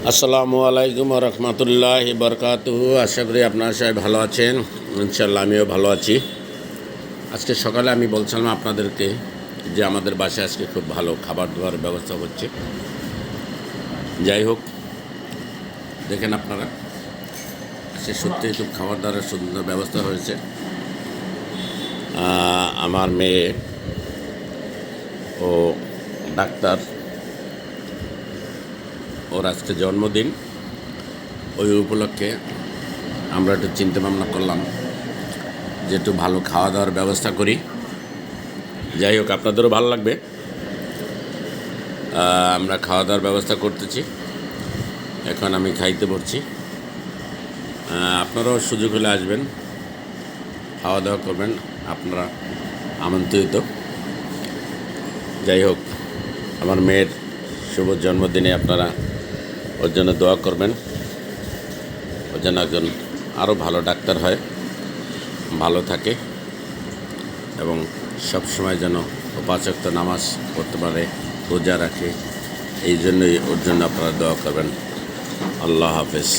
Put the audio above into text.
আসসালামু আলাইকুম রহমতুল্লাহি বরকাতুহু। আশা করি আপনারা সবাই ভালো আছেন। ইনশাল্লাহ আমিও ভালো আছি। আজকে সকালে আমি বলছিলাম আপনাদেরকে যে আমাদের বাসায় আজকে খুব ভালো খাবার দাবার ব্যবস্থা হচ্ছে। যাই হোক, দেখেন আপনারা, আজকে সত্যিই খুব খাবার দাবারের সুন্দর ব্যবস্থা হয়েছে। আমার মেয়ে ও ডাক্তার, ওর আজকে জন্মদিন। ওই উপলক্ষে আমরা একটু চিন্তা ভাবনা করলাম যে একটু ভালো খাওয়া দাওয়ার ব্যবস্থা করি। যাই হোক, আপনাদেরও ভালো লাগবে। আমরা খাওয়া দাওয়ার ব্যবস্থা করতেছি। এখন আমি খাইতে পড়ছি। আপনারাও সুযোগ হলে আসবেন, খাওয়া দাওয়া করবেন, আপনারা আমন্ত্রিত। যাই হোক, আমার মেয়ের শুভ জন্মদিনে আপনারা ওর জন্য দোয়া করবেন। ও যেন একজন আরও ভালো ডাক্তার হয়, ভালো থাকে এবং সব সময় যেন ও 5 ওয়াক্ত নামাজ পড়তে পারে, রোজা রাখে। এই জন্যই ওর জন্য আপনারা দোয়া করবেন। আল্লাহ হাফেজ।